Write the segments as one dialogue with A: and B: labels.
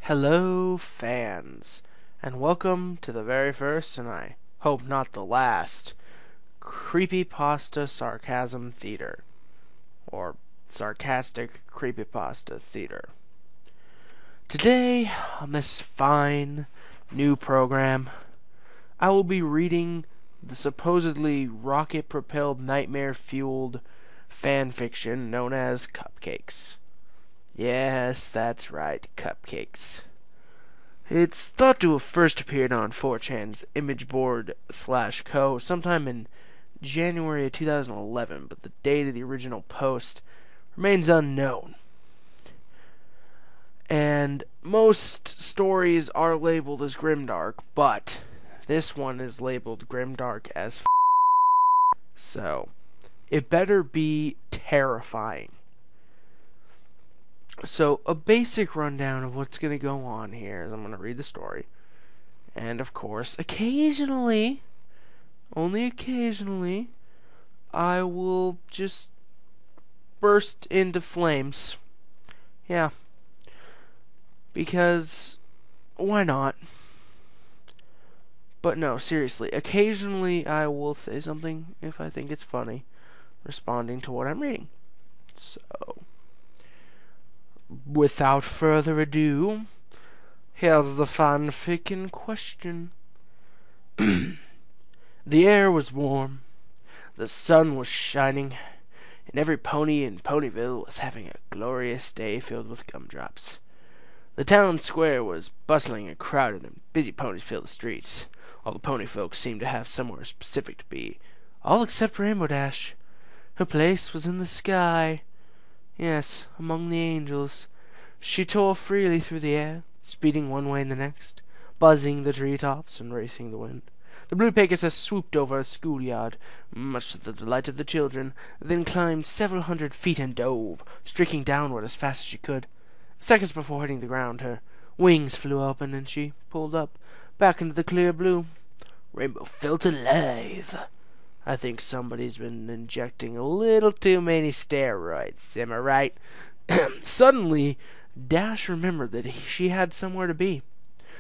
A: Hello, fans, and welcome to the very first, and I hope not the last, Creepypasta Sarcasm Theater, or Sarcastic Creepypasta Theater. Today, on this fine new program, I will be reading the supposedly rocket-propelled, nightmare-fueled fanfiction known as Cupcakes. Yes, that's right, Cupcakes. It's thought to have first appeared on 4chan's image board /co sometime in January of 2011, but the date of the original post remains unknown. And most stories are labeled as grimdark, but this one is labeled grimdark as so it better be terrifying. So, a basic rundown of what's going to go on here is I'm going to read the story. And, of course, occasionally, only occasionally, I will just burst into flames. Yeah. Because, why not? But no, seriously, occasionally I will say something if I think it's funny, responding to what I'm reading. So, without further ado, here's the fanfic in question. The air was warm, the sun was shining, and every pony in Ponyville was having a glorious day filled with gumdrops. The town square was bustling and crowded, and busy ponies filled the streets. All the pony folks seemed to have somewhere specific to be, all except Rainbow Dash. Her place was in the sky. Yes, among the angels. She tore freely through the air, speeding one way and the next, buzzing the treetops and racing the wind. The blue Pegasus swooped over a schoolyard, much to the delight of the children, then climbed several hundred feet and dove, streaking downward as fast as she could. Seconds before hitting the ground, her wings flew open and she pulled up, back into the clear blue. Rainbow felt alive. I think somebody's been injecting a little too many steroids, am I right? Suddenly, Dash remembered that she had somewhere to be.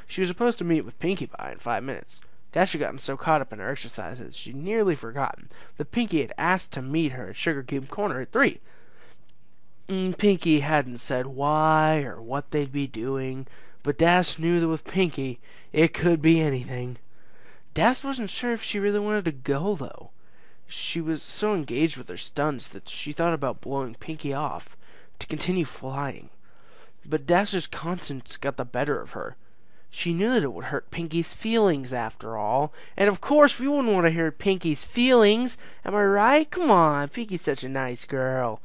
A: She was supposed to meet with Pinkie Pie in 5 minutes. Dash had gotten so caught up in her exercise that she'd nearly forgotten that Pinkie had asked to meet her at Sugar Cube Corner at 3. Pinkie hadn't said why or what they'd be doing, but Dash knew that with Pinkie, it could be anything. Dash wasn't sure if she really wanted to go, though. She was so engaged with her stunts that she thought about blowing Pinkie off to continue flying. But Dash's conscience got the better of her. She knew that it would hurt Pinkie's feelings, after all. And of course, we wouldn't want to hurt Pinkie's feelings. Am I right? Come on, Pinkie's such a nice girl.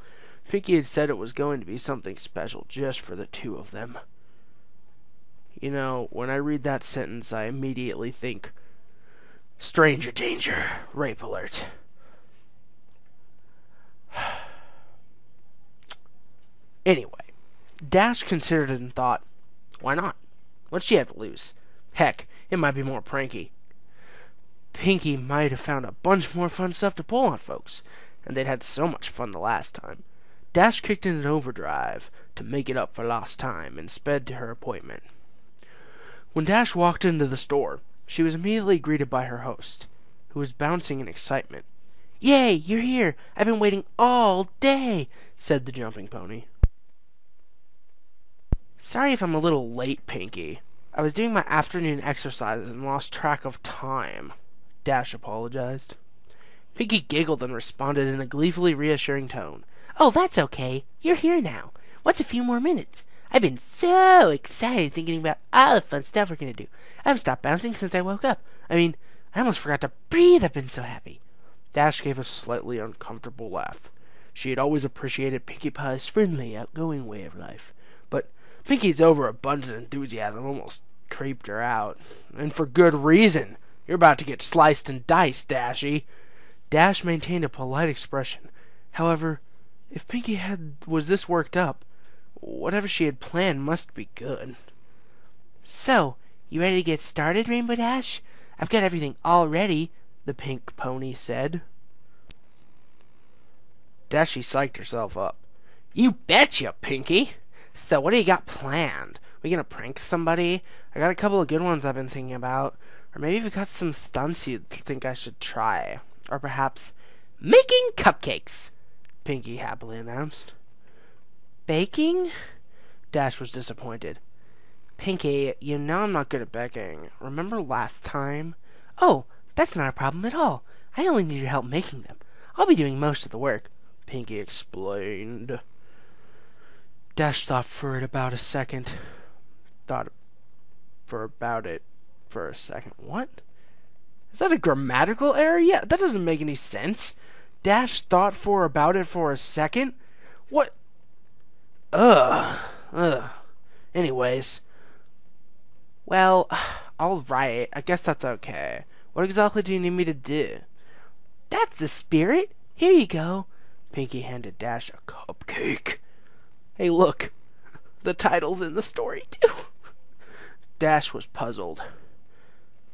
A: Pinkie had said it was going to be something special just for the two of them. You know, when I read that sentence, I immediately think, stranger danger, rape alert. Anyway, Dash considered it and thought, why not? What'd she have to lose? Heck, it might be more pranky. Pinkie might have found a bunch more fun stuff to pull on folks, and they'd had so much fun the last time. Dash kicked in an overdrive to make it up for lost time and sped to her appointment. When Dash walked into the store, she was immediately greeted by her host, who was bouncing in excitement. "Yay, you're here! I've been waiting all day," said the jumping pony. "Sorry if I'm a little late, Pinkie. I was doing my afternoon exercises and lost track of time," Dash apologized. Pinkie giggled and responded in a gleefully reassuring tone. "Oh, that's okay. You're here now. What's a few more minutes? I've been so excited thinking about all the fun stuff we're going to do. I haven't stopped bouncing since I woke up. I almost forgot to breathe. I've been so happy." Dash gave a slightly uncomfortable laugh. She had always appreciated Pinkie Pie's friendly, outgoing way of life. But Pinkie's overabundant enthusiasm almost creeped her out. And for good reason. You're about to get sliced and diced, Dashy. Dash maintained a polite expression. However, if Pinkie was this worked up, whatever she had planned must be good. "So, you ready to get started, Rainbow Dash? I've got everything all ready," the pink pony said. Dashy psyched herself up. "You betcha, Pinkie. So what do you got planned? We gonna prank somebody? I got a couple of good ones I've been thinking about. Or maybe you've got some stunts you think I should try. Or perhaps making cupcakes, Pinky happily announced. Baking? Dash was disappointed. Pinky, you know I'm not good at baking. Remember last time? Oh, that's not a problem at all. I only need your help making them. I'll be doing most of the work, Pinky explained. Dash thought for about a second. What? Is that a grammatical error? Yeah, that doesn't make any sense. Dash thought about it for a second? What? Ugh. Anyways. Well, alright. I guess that's okay. What exactly do you need me to do? That's the spirit. Here you go. Pinky handed Dash a cupcake. Hey, look. The title's in the story, too. Dash was puzzled.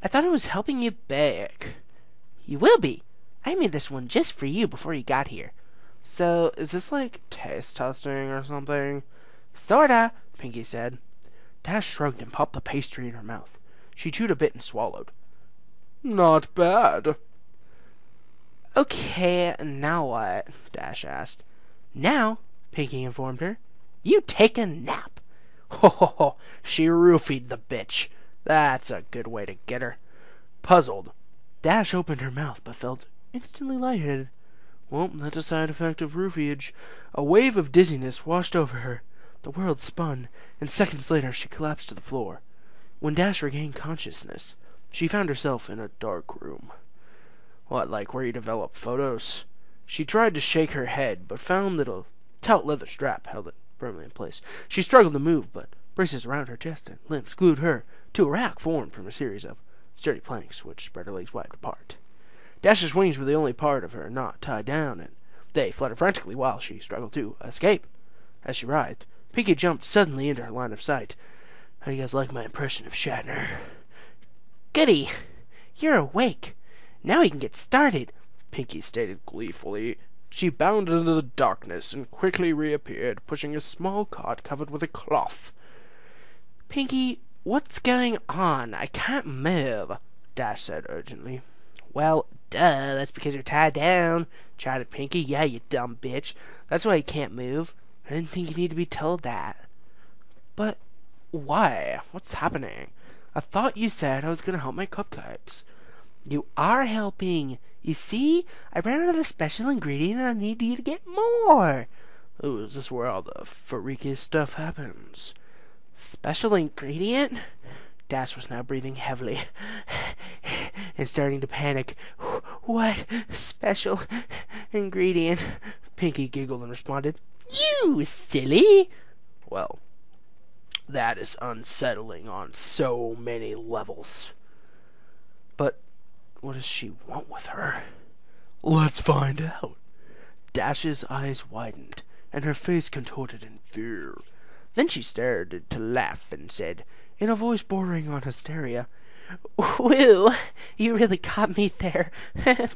A: I thought I was helping you bake. You will be. I made this one just for you before you got here. So, is this like taste testing or something? Sorta, Pinky said. Dash shrugged and popped the pastry in her mouth. She chewed a bit and swallowed. Not bad. Okay, now what? Dash asked. Now, Pinky informed her, you take a nap. Ho ho ho, she roofied the bitch. That's a good way to get her. Puzzled, Dash opened her mouth but felt instantly lightheaded. Well, that's a side effect of roofiage. A wave of dizziness washed over her. The world spun, and seconds later she collapsed to the floor. When Dash regained consciousness, she found herself in a dark room. What, like where you develop photos? She tried to shake her head, but found that a taut leather strap held it firmly in place. She struggled to move, but braces around her chest and limbs glued her to a rack formed from a series of sturdy planks which spread her legs wide apart. Dash's wings were the only part of her not tied down, and they fluttered frantically while she struggled to escape. As she writhed, Pinky jumped suddenly into her line of sight. How do you guys like my impression of Shatner? Goody! You're awake. Now we can get started, Pinky stated gleefully. She bounded into the darkness and quickly reappeared, pushing a small cart covered with a cloth. Pinky, what's going on? I can't move, Dash said urgently. Well, duh, that's because you're tied down, chided Pinky. Yeah, you dumb bitch. That's why you can't move. I didn't think you needed to be told that. But why? What's happening? I thought you said I was going to help my cupcakes. You are helping. You see, I ran out of the special ingredient and I need you to get more. Oh, is this where all the freaky stuff happens? Special ingredient? Dash was now breathing heavily and starting to panic. What special ingredient? Pinky giggled and responded, You silly! Well, that is unsettling on so many levels. But what does she want with her? Let's find out. Dash's eyes widened, and her face contorted in fear. Then she started to laugh and said, in a voice bordering on hysteria, Woo, you really caught me there,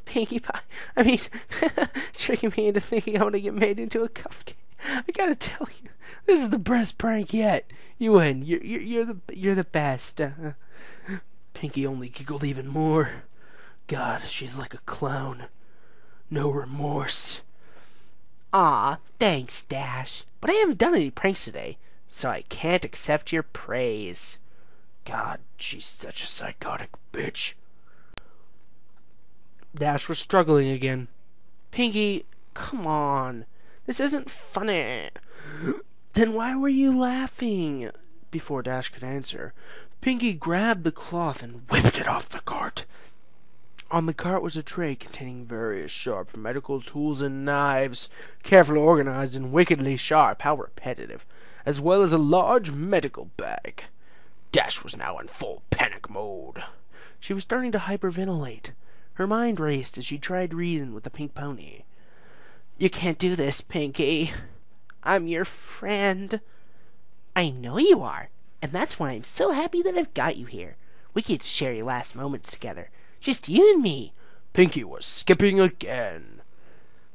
A: Pinkie Pie. I mean, tricking me into thinking I want to get made into a cupcake. I gotta tell you, this is the best prank yet. You win. You're the best. Pinky only giggled even more. God, she's like a clown. No remorse. Aw, thanks, Dash. But I haven't done any pranks today, so I can't accept your praise. God, she's such a psychotic bitch. Dash was struggling again. Pinky, come on. This isn't funny. Then why were you laughing? Before Dash could answer, Pinky grabbed the cloth and whipped it off the cart. On the cart was a tray containing various sharp medical tools and knives, carefully organized and wickedly sharp. How repetitive. As well as a large medical bag. Dash was now in full panic mode. She was starting to hyperventilate. Her mind raced as she tried to reason with the pink pony. You can't do this, Pinky. I'm your friend. I know you are, and that's why I'm so happy that I've got you here. We get to share your last moments together. Just you and me.
B: Pinky was skipping again.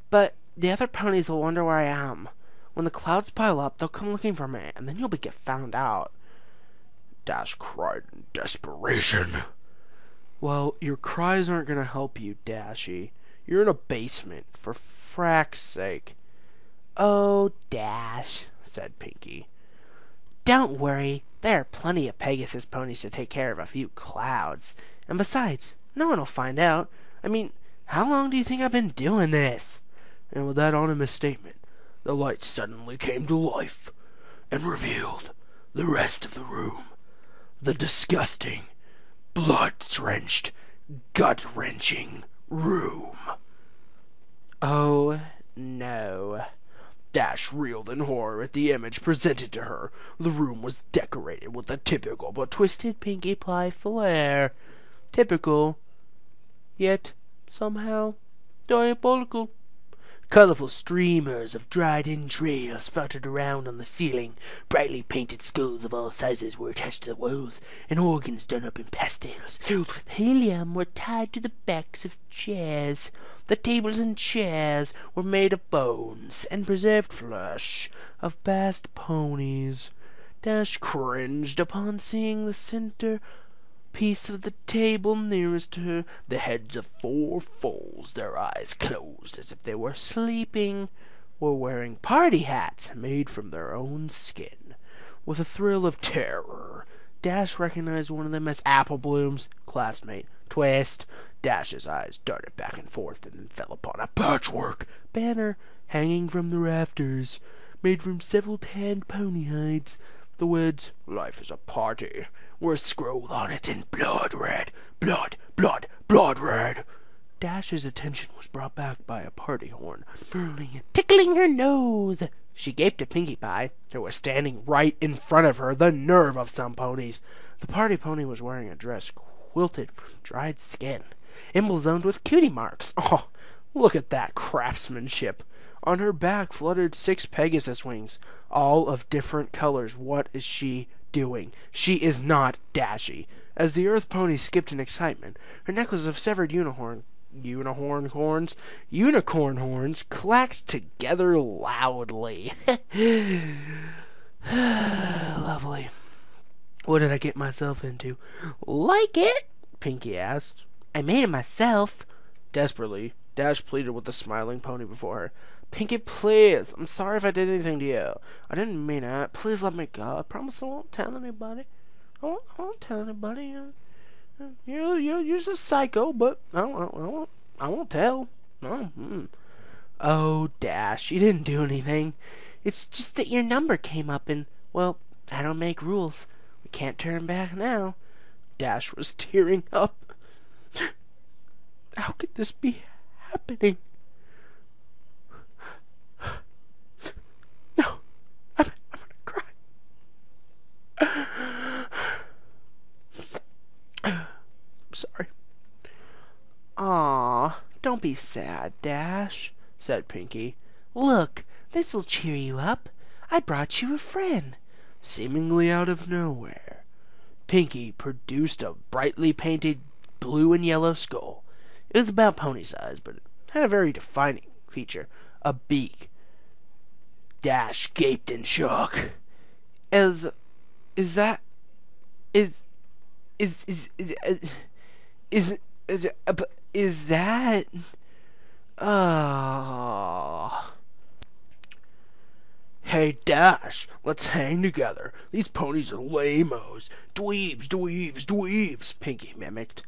A: But the other ponies will wonder where I am. When the clouds pile up, they'll come looking for me, and then you'll get found out.
B: Dash cried in desperation.
A: Well, your cries aren't going to help you, Dashy. You're in a basement, for frack's sake.
C: Oh, Dash, said Pinky. Don't worry, there are plenty of Pegasus ponies to take care of a few clouds. And besides, no one will find out. I mean, how long do you think I've been doing this?
A: And with that ominous statement,
B: the light suddenly came to life and revealed the rest of the room. The disgusting, blood-drenched, gut-wrenching room.
A: Oh, no.
B: Dash reeled in horror at the image presented to her. The room was decorated with a typical but twisted Pinkie Pie flair.
A: Typical, yet somehow diabolical.
B: Colorful streamers of dried entrails fluttered around on the ceiling. Brightly painted skulls of all sizes were attached to the walls, and organs done up in pastels filled with helium were tied to the backs of chairs. The tables and chairs were made of bones and preserved flesh of vast ponies. Dash cringed upon seeing the center piece of the table nearest to her, the heads of 4 foals, their eyes closed as if they were sleeping, were wearing party hats made from their own skin. With a thrill of terror, Dash recognized one of them as Apple Bloom's classmate, Twist. Dash's eyes darted back and forth and then fell upon a patchwork banner hanging from the rafters, made from several tanned pony hides. The words, "Life is a party," were scrawled on it in blood red. Blood, blood, blood red. Dash's attention was brought back by a party horn, furling and tickling her nose. She gaped at Pinkie Pie, who was standing right in front of her. The nerve of some ponies. The party pony was wearing a dress quilted from dried skin, emblazoned with cutie marks. Oh, look at that craftsmanship. On her back fluttered 6 Pegasus wings, all of different colors. What is she doing? She is not Dashy. As the Earth pony skipped in excitement, her necklace of severed unicorn horns clacked together loudly. Lovely. What did I get myself into?
C: Like it?
A: Pinkie asked.
C: I made it myself.
A: Desperately, Dash pleaded with the smiling pony before her. Pinkie, please. I'm sorry if I did anything to you. I didn't mean it. Please let me go. I promise I won't tell anybody. I won't tell anybody. You're just a psycho, but I won't tell. No. Oh, Dash, you didn't do anything.
C: It's just that your number came up and, well, I don't make rules. We can't turn back now.
A: Dash was tearing up. How could this be happening? No, I'm gonna cry. I'm sorry.
C: Aw, don't be sad, Dash, said Pinkie. Look, this'll cheer you up. I brought you a friend.
A: Seemingly out of nowhere, Pinkie produced a brightly painted blue and yellow skull. It was about pony size, but it had a very defining feature, a beak. Dash gaped in shock. Is that oh. Hey, Dash, let's hang together. These ponies are lame-os. Dweebs, Pinkie mimicked.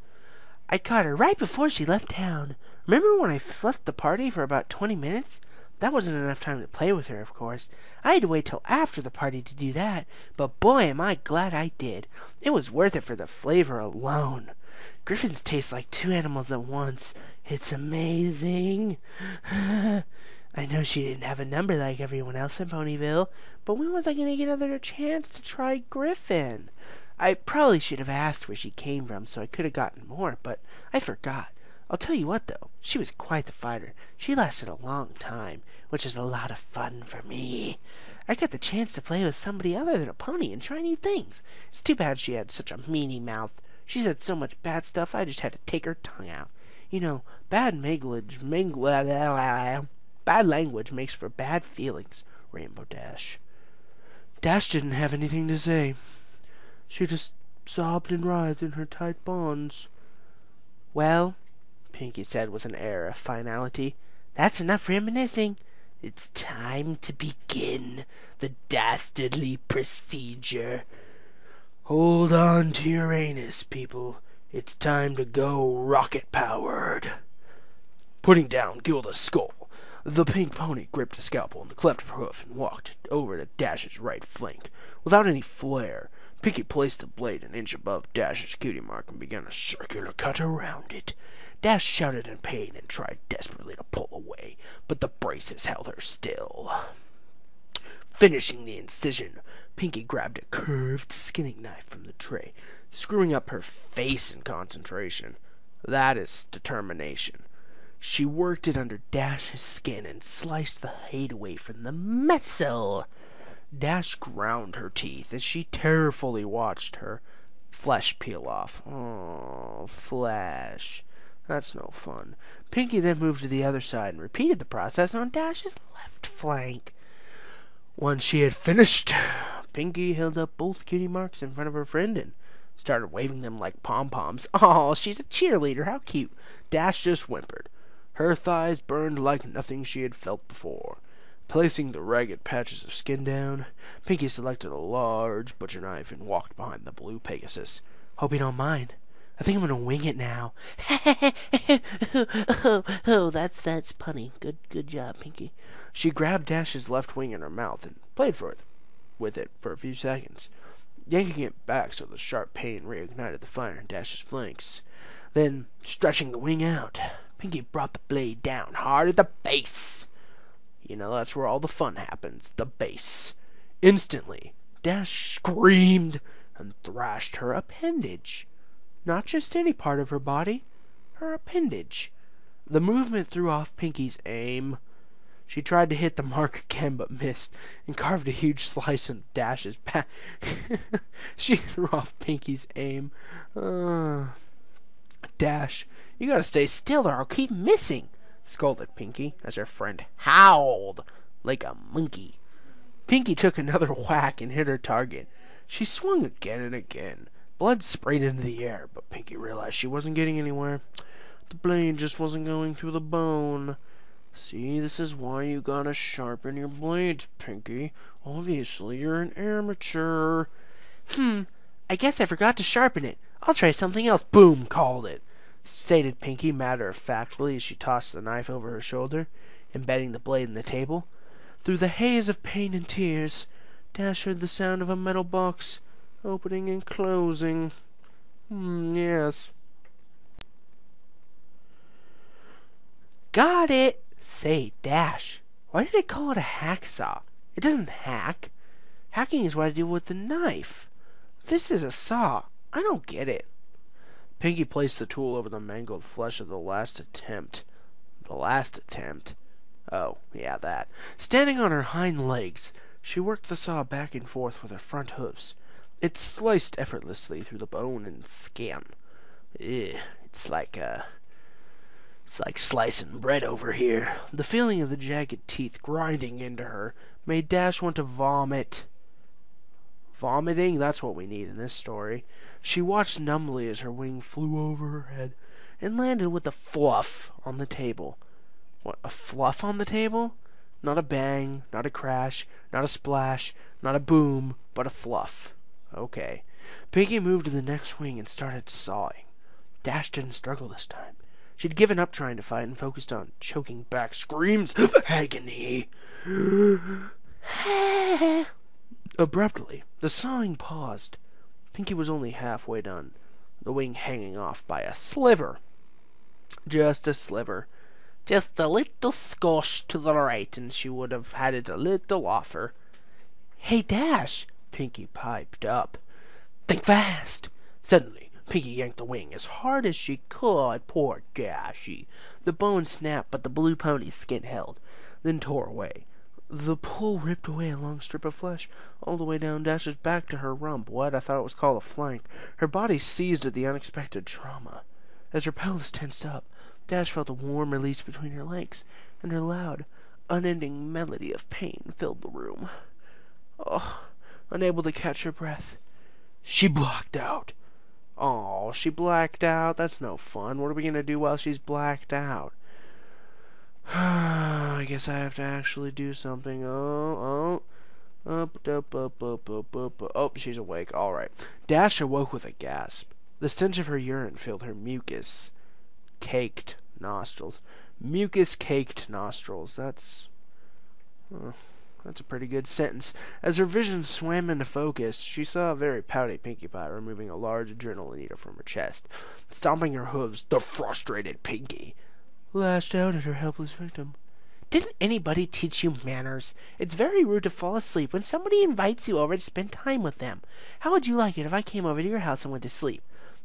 C: I caught her right before she left town. Remember when I left the party for about 20 minutes? That wasn't enough time to play with her, of course. I had to wait till after the party to do that, but boy am I glad I did. It was worth it for the flavor alone. Griffins taste like 2 animals at once. It's amazing. I know she didn't have a number like everyone else in Ponyville, but when was I going to get another chance to try Griffin? I probably should have asked where she came from so I could have gotten more, but I forgot. I'll tell you what, though, she was quite the fighter. She lasted a long time, which is a lot of fun for me. I got the chance to play with somebody other than a pony and try new things. It's too bad she had such a meanie mouth. She said so much bad stuff I just had to take her tongue out. You know, bad language makes for bad feelings, Rainbow Dash. Dash didn't have anything to say.
A: She just sobbed and writhed in her tight bonds.
C: Well, Pinky said with an air of finality, that's enough reminiscing. It's time to begin the dastardly procedure. Hold on to your anus, people. It's time to go rocket-powered.
A: Putting down Gilda's skull, the pink pony gripped a scalpel in the cleft of her hoof and walked over to Dash's right flank. Without any flair, Pinky placed the blade an inch above Dash's cutie mark and began a circular cut around it. Dash shouted in pain and tried desperately to pull away, but the braces held her still. Finishing the incision, Pinky grabbed a curved skinning knife from the tray, screwing up her face in concentration. That is determination. She worked it under Dash's skin and sliced the hide away from the muscle. Dash ground her teeth as she tearfully watched her flesh peel off. Oh, flesh. That's no fun. Pinky then moved to the other side and repeated the process on Dash's left flank. Once she had finished, Pinky held up both cutie marks in front of her friend and started waving them like pom-poms. Oh, she's a cheerleader. How cute. Dash just whimpered. Her thighs burned like nothing she had felt before. Placing the ragged patches of skin down, Pinky selected a large butcher knife and walked behind the blue Pegasus. Hope you don't mind. I think I'm gonna wing it now. oh, that's punny. Good job, Pinky. She grabbed Dash's left wing in her mouth and played with it for a few seconds, yanking it back so the sharp pain reignited the fire in Dash's flanks. Then, stretching the wing out, Pinky brought the blade down hard at the base. You know, that's where all the fun happens, the base. Instantly, Dash screamed and thrashed her appendage. Not just any part of her body, her appendage. The movement threw off Pinky's aim. She tried to hit the mark again, but missed, and carved a huge slice in Dash's back. She threw off Pinky's aim. Dash, you gotta stay still or I'll keep missing, scolded Pinky as her friend howled like a monkey. Pinky took another whack and hit her target. She swung again and again. Blood sprayed into the air, but Pinky realized she wasn't getting anywhere. The blade just wasn't going through the bone. See, this is why you gotta sharpen your blades, Pinky. Obviously, you're an amateur. I guess I forgot to sharpen it. I'll try something else. Boom, called it, stated Pinky matter-of-factly as she tossed the knife over her shoulder, embedding the blade in the table. Through the haze of pain and tears, Dash heard the sound of a metal box opening and closing. Yes. Got it! Say, Dash, why did they call it a hacksaw? It doesn't hack. Hacking is what I do with the knife. This is a saw. I don't get it. Pinky placed the tool over the mangled flesh of the last attempt. The last attempt? Oh, yeah, that. Standing on her hind legs, she worked the saw back and forth with her front hooves. It sliced effortlessly through the bone and skin. It's like slicing bread over here. The feeling of the jagged teeth grinding into her made Dash want to vomit. Vomiting? That's what we need in this story. She watched numbly as her wing flew over her head and landed with a fluff on the table. What, a fluff on the table? Not a bang, not a crash, not a splash, not a boom, but a fluff. Okay. Pinky moved to the next wing and started sawing. Dash didn't struggle this time. She'd given up trying to fight and focused on choking back screams of agony. Abruptly, the sawing paused. Pinky was only halfway done, the wing hanging off by a sliver. Just a sliver. Just a little skosh to the right, and she would have had it a little offer. Hey, Dash, Pinky piped up. Think fast. Suddenly, Pinky yanked the wing as hard as she could. Poor Dashy. The bone snapped, but the blue pony's skin held, then tore away. The pull ripped away a long strip of flesh, all the way down Dash's back to her rump. What? I thought it was called a flank. Her body seized at the unexpected trauma. As her pelvis tensed up, Dash felt a warm release between her legs, and her loud, unending melody of pain filled the room. Oh, unable to catch her breath, She blacked out. Oh, she blacked out. That's no fun. What are we gonna do while she's blacked out? I guess I have to actually do something. Oh, she's awake. All right. Dash awoke with a gasp. The stench of her urine filled her mucus-caked nostrils. Mucus-caked nostrils. That's a pretty good sentence. As her vision swam into focus, she saw a very pouty Pinkie Pie removing a large adrenaline needle from her chest. Stomping her hooves, the frustrated Pinkie lashed out at her helpless victim.
C: Didn't anybody teach you manners? It's very rude to fall asleep when somebody invites you over to spend time with them. How would you like it if I came over to your house and went to sleep?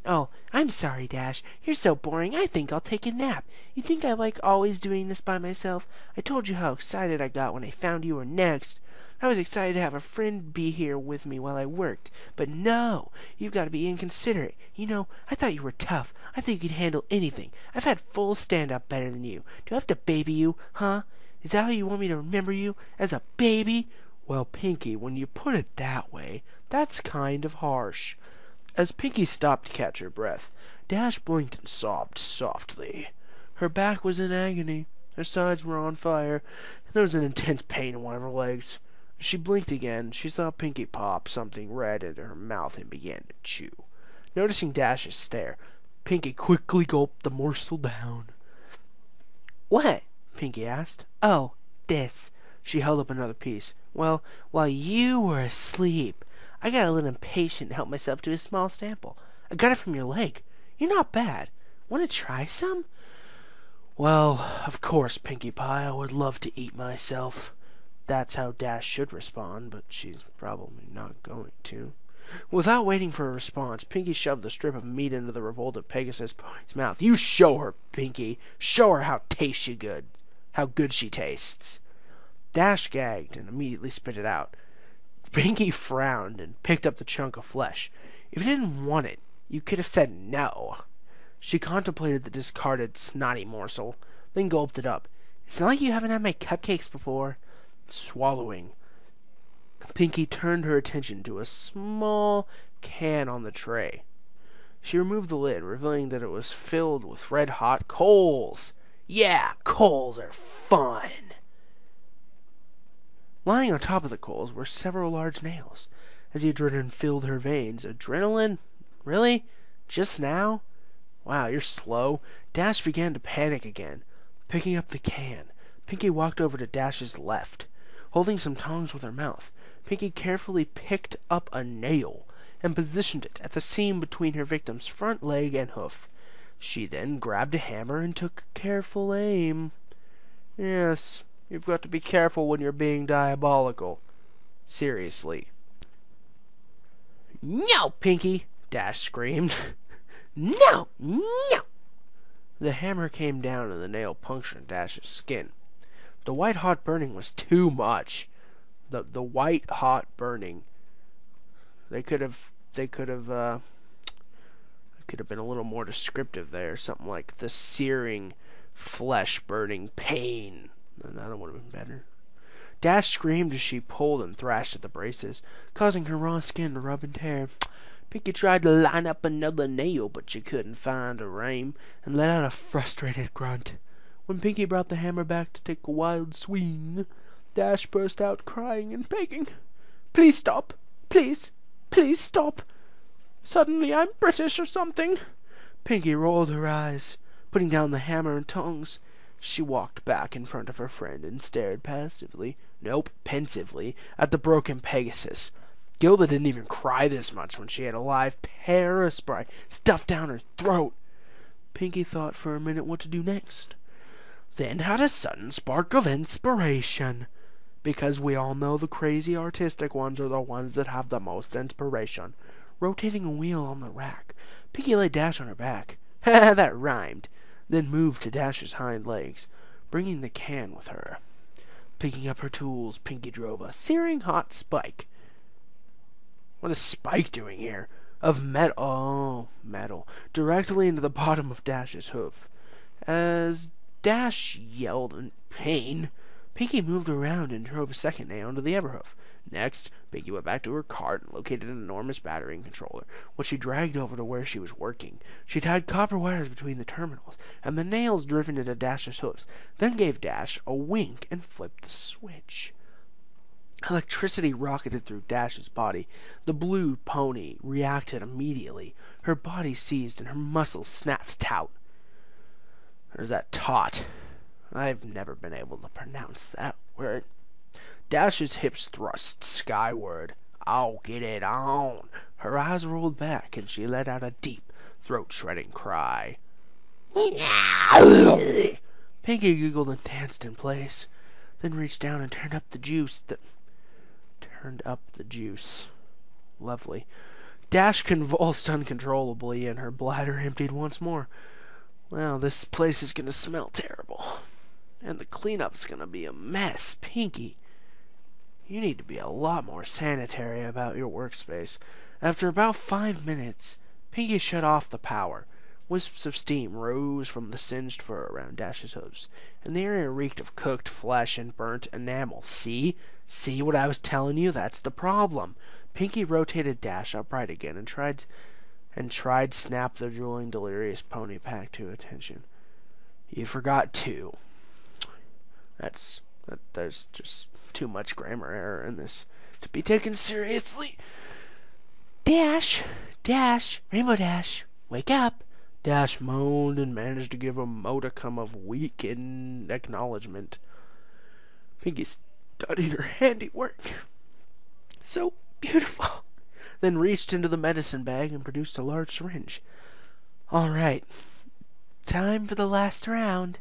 C: Oh, I'm sorry, Dash. You're so boring. I think I'll take a nap. You think I like always doing this by myself? I told you how excited I got when I found you were next. I was excited to have a friend be here with me while I worked. But no, you've got to be inconsiderate. You know, I thought you were tough. I thought you could handle anything. I've had full stand-up better than you. Do I have to baby you, huh? Is that how you want me to remember you? As a baby?
A: Well, Pinkie, when you put it that way, that's kind of harsh. As Pinkie stopped to catch her breath, Dash blinked and sobbed softly. Her back was in agony, her sides were on fire, and there was an intense pain in one of her legs. As she blinked again, she saw Pinkie pop something red into her mouth and began to chew. Noticing Dash's stare, Pinkie quickly gulped the morsel down.
C: What? Pinkie asked. Oh, this. She held up another piece. Well, while you were asleep, I got a little impatient and helped myself to a small sample. I got it from your leg. You're not bad. Want to try some?
A: Well, of course, Pinkie Pie, I would love to eat myself. That's how Dash should respond, but she's probably not going to. Without waiting for a response, Pinkie shoved the strip of meat into the revolted Pegasus pony's mouth. You show her, Pinkie. Show her how good she tastes. Dash gagged and immediately spit it out. Pinkie frowned and picked up the chunk of flesh. If you didn't want it, you could have said no. She contemplated the discarded snotty morsel, then gulped it up. It's not like you haven't had my cupcakes before. Swallowing, Pinkie turned her attention to a small can on the tray. She removed the lid, revealing that it was filled with red-hot coals. Yeah, coals are fun. Lying on top of the coals were several large nails. As the adrenaline filled her veins, adrenaline? Really? Just now? Wow, you're slow. Dash began to panic again. Picking up the can, Pinkie walked over to Dash's left. Holding some tongs with her mouth, Pinkie carefully picked up a nail and positioned it at the seam between her victim's front leg and hoof. She then grabbed a hammer and took careful aim. Yes, you've got to be careful when you're being diabolical. Seriously. No, Pinkie! Dash screamed. No! No! The hammer came down and the nail punctured Dash's skin. The white-hot burning was too much. The white-hot burning. They could have been a little more descriptive there. Something like the searing, flesh-burning pain. That would have been better. Dash screamed as she pulled and thrashed at the braces, causing her raw skin to rub and tear. Pinkie tried to line up another nail, but she couldn't find a rame, and let out a frustrated grunt. When Pinkie brought the hammer back to take a wild swing, Dash burst out crying and begging. Please stop. Please. Please stop. Suddenly I'm British or something. Pinkie rolled her eyes. Putting down the hammer and tongs, she walked back in front of her friend and stared pensively, at the broken Pegasus. Gilda didn't even cry this much when she had a live Paraspray stuffed down her throat. Pinkie thought for a minute what to do next, then had a sudden spark of inspiration. Because we all know the crazy artistic ones are the ones that have the most inspiration. Rotating a wheel on the rack, Pinkie laid Dash on her back. Ha, that rhymed. Then moved to Dash's hind legs, bringing the can with her. Picking up her tools, Pinkie drove a searing hot spike. What is Spike doing here? Of metal. Oh, metal. Directly into the bottom of Dash's hoof. As Dash yelled in pain, Pinky moved around and drove a second nail into the Everhoof. Next, Pinky went back to her cart and located an enormous battery controller, which she dragged over to where she was working. She tied copper wires between the terminals and the nails driven into Dash's hooves, then gave Dash a wink and flipped the switch. Electricity rocketed through Dash's body. The blue pony reacted immediately. Her body seized and her muscles snapped taut. Or is that taut? I've never been able to pronounce that word. Dash's hips thrust skyward. "Oh, get it on." Her eyes rolled back and she let out a deep, throat-shredding cry. Pinky giggled and danced in place, then reached down and turned up the juice. Lovely. Dash convulsed uncontrollably and her bladder emptied once more. Well, this place is gonna smell terrible. And the cleanup's gonna be a mess. Pinky, you need to be a lot more sanitary about your workspace. After about 5 minutes, Pinky shut off the power. Wisps of steam rose from the singed fur around Dash's hooves, and the area reeked of cooked flesh and burnt enamel. See what I was telling you? That's the problem. Pinky rotated Dash upright again and tried snap the drooling, delirious pony back to attention. You forgot two. There's just too much grammar error in this to be taken seriously. Dash, Rainbow Dash, wake up. Dash moaned and managed to give a modicum of weak acknowledgement. Pinky studied her handiwork. So beautiful. Then reached into the medicine bag and produced a large syringe. All right, time for the last round.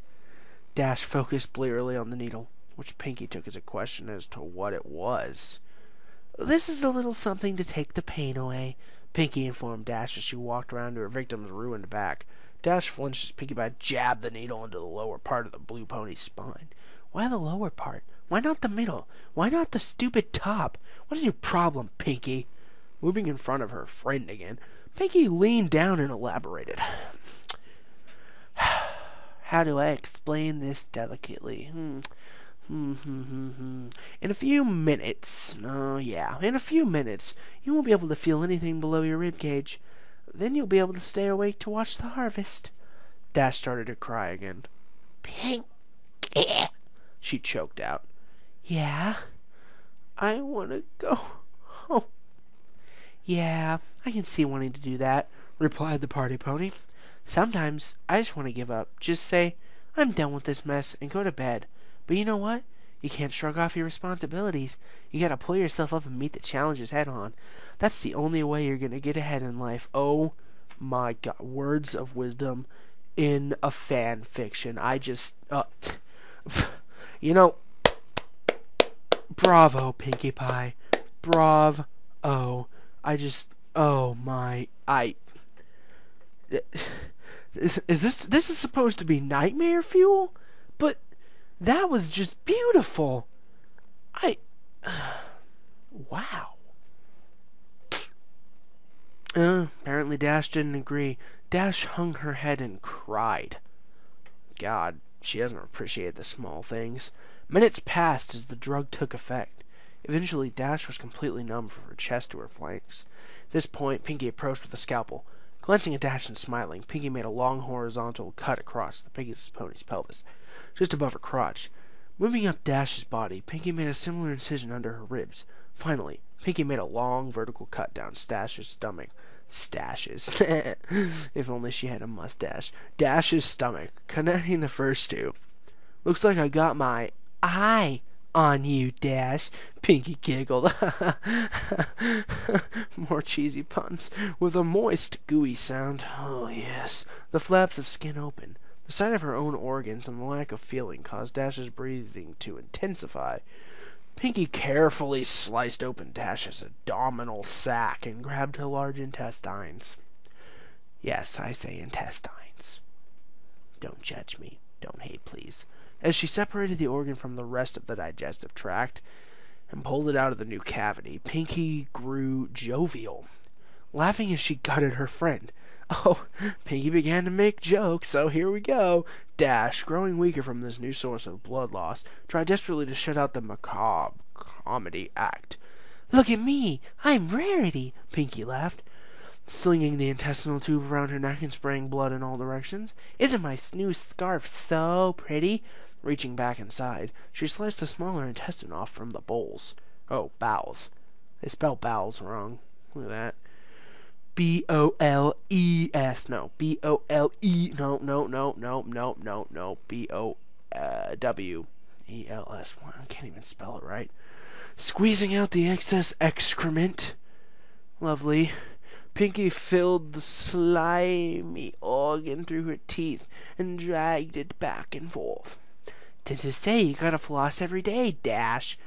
A: Dash focused blearily on the needle, which Pinky took as a question as to what it was. This is a little something to take the pain away, Pinky informed Dash as she walked around to her victim's ruined back. Dash flinched as Pinky jabbed the needle into the lower part of the blue pony's spine. Why the lower part? Why not the middle? Why not the stupid top? What is your problem, Pinky? Moving in front of her friend again, Pinky leaned down and elaborated. How do I explain this delicately? In a few minutes, you won't be able to feel anything below your rib cage. Then you'll be able to stay awake to watch the harvest. Dash started to cry again. Pinky, she choked out. Yeah? I want to go home. Yeah, I can see wanting to do that, replied the party pony. Sometimes I just want to give up. Just say, I'm done with this mess and go to bed. But you know what? You can't shrug off your responsibilities. You gotta pull yourself up and meet the challenges head on. That's the only way you're gonna get ahead in life. Oh my god. Words of wisdom in a fan fiction. Bravo, Pinkie Pie. Bravo. This is supposed to be nightmare fuel? But that was just beautiful. Wow. Apparently Dash didn't agree. Dash hung her head and cried. God, she doesn't appreciate the small things. Minutes passed as the drug took effect. Eventually, Dash was completely numb from her chest to her flanks. At this point, Pinky approached with a scalpel. Glancing at Dash and smiling, Pinky made a long horizontal cut across the pony's pelvis, just above her crotch. Moving up Dash's body, Pinky made a similar incision under her ribs. Finally, Pinky made a long vertical cut down Dash's stomach. If only she had a mustache. Dash's stomach, connecting the first two. Looks like I got my eye on you, Dash. Pinky giggled. More cheesy puns, with a moist, gooey sound. Oh, yes. The flaps of skin opened. The sight of her own organs and the lack of feeling caused Dash's breathing to intensify. Pinky carefully sliced open Dash's abdominal sac and grabbed her large intestines. Yes, I say intestines. Don't judge me. Don't hate, please. As she separated the organ from the rest of the digestive tract and pulled it out of the new cavity, Pinky grew jovial. laughing as she gutted her friend. Oh, Pinky began to make jokes, so here we go. Dash, growing weaker from this new source of blood loss, tried desperately to shut out the macabre comedy act.
C: Look at me! I'm Rarity! Pinky laughed, slinging the intestinal tube around her neck and spraying blood in all directions. Isn't my new scarf so pretty? Reaching back inside, she sliced the smaller intestine off from the bowls. Oh, bowels. They spell bowels wrong. Look at that. B-O-L-E-S. No. B-O-L-E. No. B-O-W-E-L-S. I can't even spell it right. Squeezing out the excess excrement. Lovely. Pinky filled the slimy organ through her teeth and dragged it back and forth. Dentist say you gotta floss every day, Dash.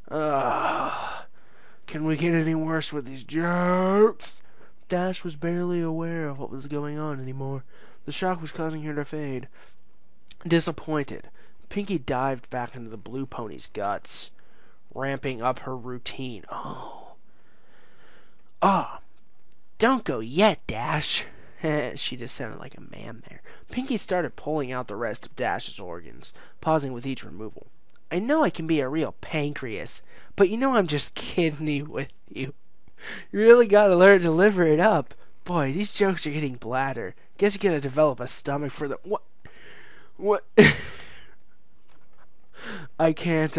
C: Can we get any worse with these jokes? Dash was barely aware of what was going on anymore. The shock was causing her to fade. Disappointed, Pinky dived back into the blue pony's guts, ramping up her routine. Don't go yet, Dash. She just sounded like a man there. Pinky started pulling out the rest of Dash's organs, pausing with each removal. I know I can be a real pancreas, but you know I'm just kidding with you. You really gotta learn to liver it up. Boy, these jokes are getting bladder. Guess you gotta develop a stomach for them. What? I can't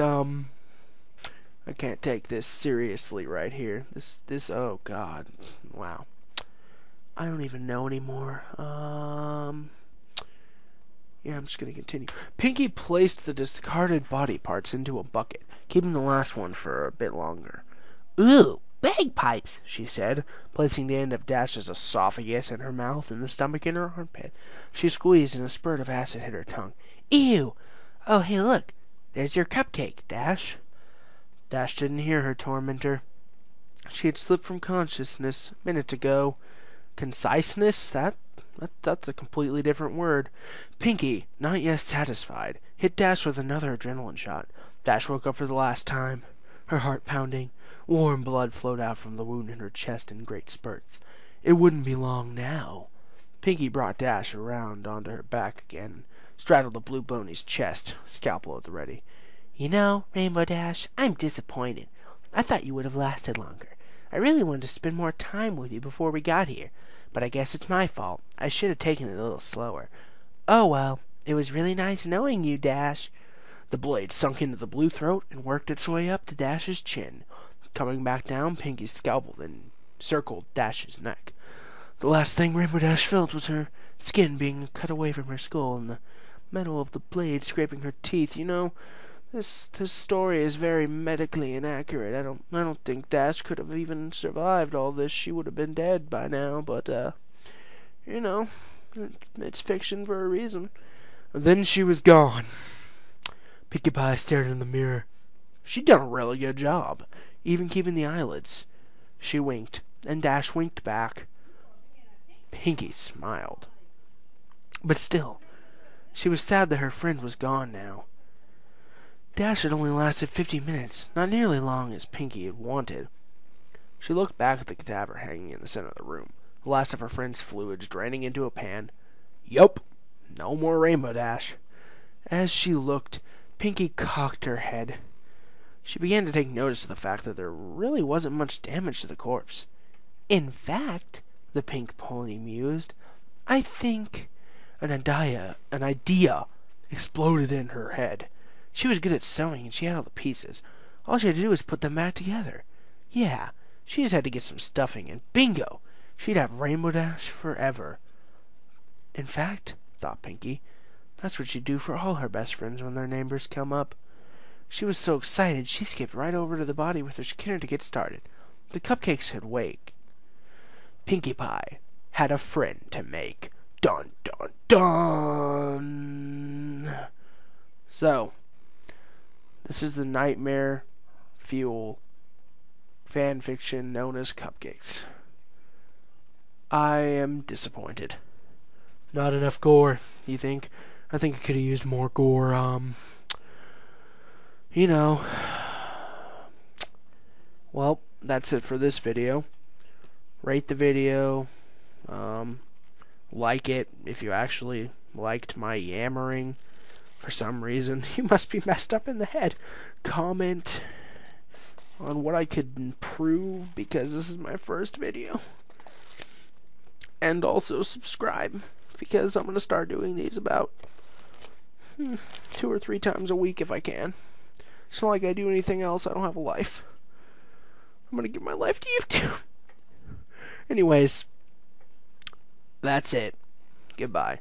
C: take this seriously right here. This, oh God. Wow. I don't even know anymore. Yeah, I'm just gonna continue. Pinky placed the discarded body parts into a bucket, keeping the last one for a bit longer. Ooh, bagpipes, she said, placing the end of Dash's esophagus in her mouth and the stomach in her armpit. She squeezed and a spurt of acid hit her tongue. Ew! Oh, hey, look. There's your cupcake, Dash. Dash didn't hear her tormentor. She had slipped from consciousness minutes ago. Conciseness? That's a completely different word. Pinky, not yet satisfied, hit Dash with another adrenaline shot. Dash woke up for the last time, her heart pounding. Warm blood flowed out from the wound in her chest in great spurts. It wouldn't be long now. Pinky brought Dash around onto her back again, straddled the blue pony's chest, scalpel at the ready. You know, Rainbow Dash, I'm disappointed. I thought you would have lasted longer. I really wanted to spend more time with you before we got here, but I guess it's my fault. I should have taken it a little slower. Oh well, it was really nice knowing you, Dash. The blade sunk into the blue throat and worked its way up to Dash's chin. Coming back down, Pinky's scalpel then circled Dash's neck. The last thing Rainbow Dash felt was her skin being cut away from her skull and the metal of the blade scraping her teeth. You know, this story is very medically inaccurate. I don't think Dash could have even survived all this. She would have been dead by now, but you know, it's fiction for a reason. And then she was gone. Pinkie Pie stared in the mirror. She'd done a really good job, even keeping the eyelids. She winked, and Dash winked back. Pinky smiled. But still, she was sad that her friend was gone now. Dash had only lasted 50 minutes, not nearly long as Pinky had wanted. She looked back at the cadaver hanging in the center of the room, the last of her friend's fluids draining into a pan. Yup, no more Rainbow Dash. As she looked, Pinky cocked her head. She began to take notice of the fact that there really wasn't much damage to the corpse. In fact, the pink pony mused, I think an idea exploded in her head. She was good at sewing, and she had all the pieces. All she had to do was put them back together. Yeah, she just had to get some stuffing, and bingo! She'd have Rainbow Dash forever. In fact, thought Pinky, that's what she'd do for all her best friends when their neighbors come up. She was so excited, she skipped right over to the body with her Skinner to get started. The cupcakes had waked. Pinkie Pie had a friend to make. Dun, dun, dun! So, this is the nightmare fuel fan fiction known as Cupcakes. I am disappointed. Not enough gore, you think? I think I could have used more gore, you know. Well, that's it for this video.
A: rate the video, like it if you actually liked my yammering for some reason. You must be messed up in the head. Comment on what I could improve, because this is my first video. And also subscribe, because I'm going to start doing these about 2 or 3 times a week if I can. It's not like I do anything else. I don't have a life. I'm going to give my life to YouTube. Anyways, that's it. Goodbye.